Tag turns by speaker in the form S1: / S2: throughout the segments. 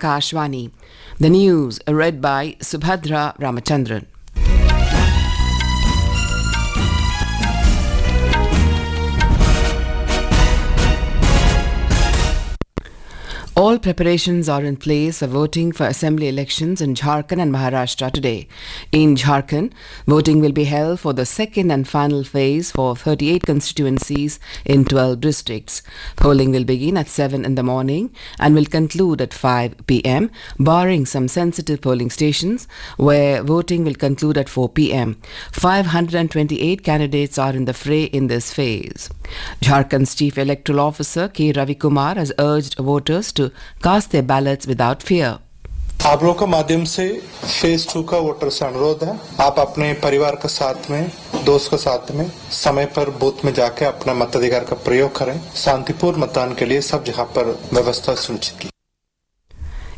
S1: Akashvani. The news read by Subhadra Ramachandran. All preparations are in place for voting for assembly elections in Jharkhand and Maharashtra today. In Jharkhand, voting will be held for the second and final phase for 38 constituencies in 12 districts. Polling will begin at 7 in the morning and will conclude at 5 p.m., barring some sensitive polling stations where voting will conclude at 4 p.m. 528 candidates are in the fray in this phase. Jharkhand's Chief Electoral Officer K. Ravi Kumar has urged voters to cast their ballots without fear.
S2: आप लोगों के माध्यम से phase 2 का voter से अनुरोध है, आप अपने परिवार के साथ में, दोस्त के साथ में समय पर बूथ में जाके अपना मताधिकार का प्रयोग करें। शांतिपूर्ण मतदान के लिए सब जगह पर व्यवस्था सुनिश्चित की।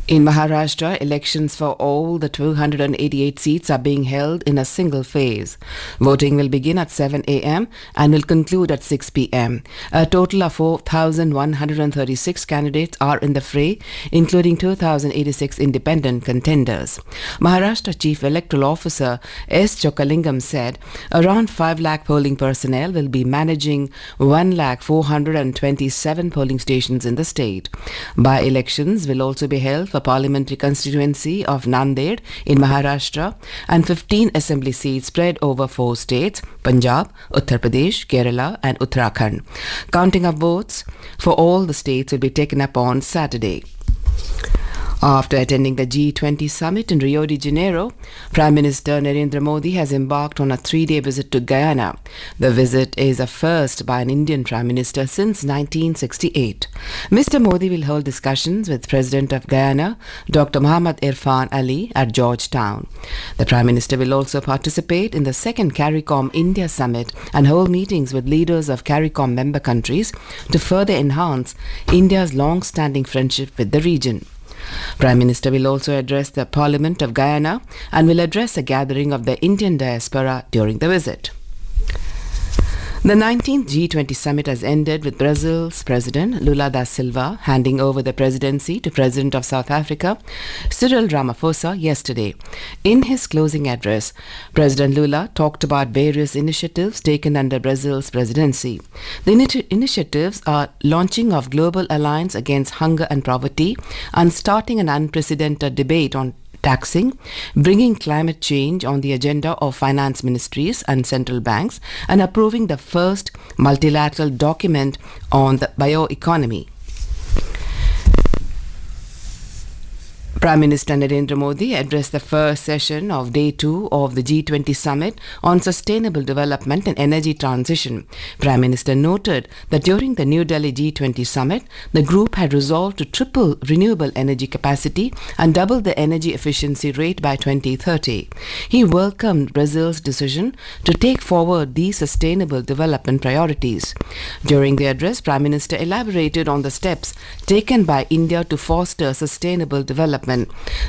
S1: In Maharashtra, elections for all the 288 seats are being held in a single phase. Voting will begin at 7 a.m. and will conclude at 6 p.m. A total of 4,136 candidates are in the fray, including 2,086 independent contenders. Maharashtra Chief Electoral Officer S. Chokalingam said around 5 lakh polling personnel will be managing 1,427 polling stations in the state. By-elections will also be held for parliamentary constituency of Nanded in Maharashtra and 15 assembly seats spread over 4 states, Punjab, Uttar Pradesh, Kerala and Uttarakhand. Counting of votes for all the states will be taken up on Saturday. After attending the G20 summit in Rio de Janeiro, Prime Minister Narendra Modi has embarked on a 3-day visit to Guyana. The visit is a first by an Indian Prime Minister since 1968. Mr. Modi will hold discussions with President of Guyana, Dr. Muhammad Irfan Ali, at Georgetown. The Prime Minister will also participate in the second CARICOM India Summit and hold meetings with leaders of CARICOM member countries to further enhance India's long-standing friendship with the region. Prime Minister will also address the Parliament of Guyana and will address a gathering of the Indian diaspora during the visit. The 19th G20 summit has ended with Brazil's President Lula da Silva handing over the presidency to President of South Africa, Cyril Ramaphosa, yesterday. In his closing address, President Lula talked about various initiatives taken under Brazil's presidency. The initiatives are launching of Global Alliance Against Hunger and Poverty and starting an unprecedented debate on taxing, bringing climate change on the agenda of finance ministries and central banks, and approving the first multilateral document on the bioeconomy. Prime Minister Narendra Modi addressed the first session of Day 2 of the G20 Summit on Sustainable Development and Energy Transition. Prime Minister noted that during the New Delhi G20 Summit, the group had resolved to triple renewable energy capacity and double the energy efficiency rate by 2030. He welcomed Brazil's decision to take forward these sustainable development priorities. During the address, Prime Minister elaborated on the steps taken by India to foster sustainable development.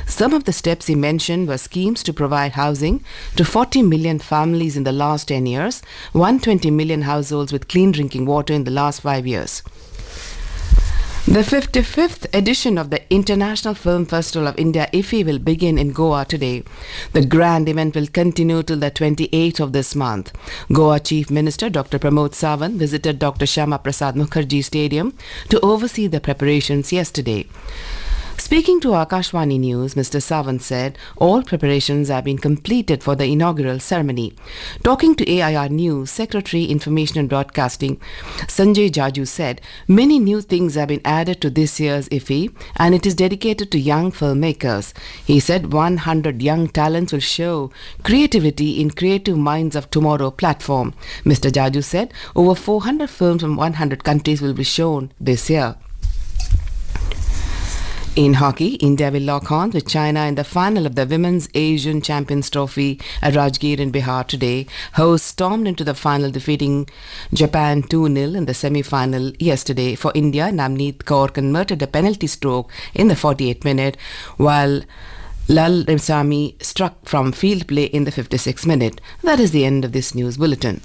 S1: Some of the steps he mentioned were schemes to provide housing to 40 million families in the last 10 years, 120 million households with clean drinking water in the last 5 years. The 55th edition of the International Film Festival of India IFFI will begin in Goa today. The grand event will continue till the 28th of this month. Goa Chief Minister Dr. Pramod Sawant visited Dr. Shyama Prasad Mukherjee Stadium to oversee the preparations yesterday. Speaking to Akashvani News, Mr. Sawant said all preparations have been completed for the inaugural ceremony. Talking to AIR News, Secretary Information and Broadcasting Sanjay Jaju said many new things have been added to this year's IFFI and it is dedicated to young filmmakers. He said 100 young talents will show creativity in Creative Minds of Tomorrow platform. Mr. Jaju said over 400 films from 100 countries will be shown this year. In hockey, India will lock horns with China in the final of the Women's Asian Champions Trophy at Rajgir in Bihar today. Hosts stormed into the final, defeating Japan 2-0 in the semi-final yesterday. For India, Navneet Kaur converted a penalty stroke in the 48th minute, while Lal Resami struck from field play in the 56th minute. That is the end of this news bulletin.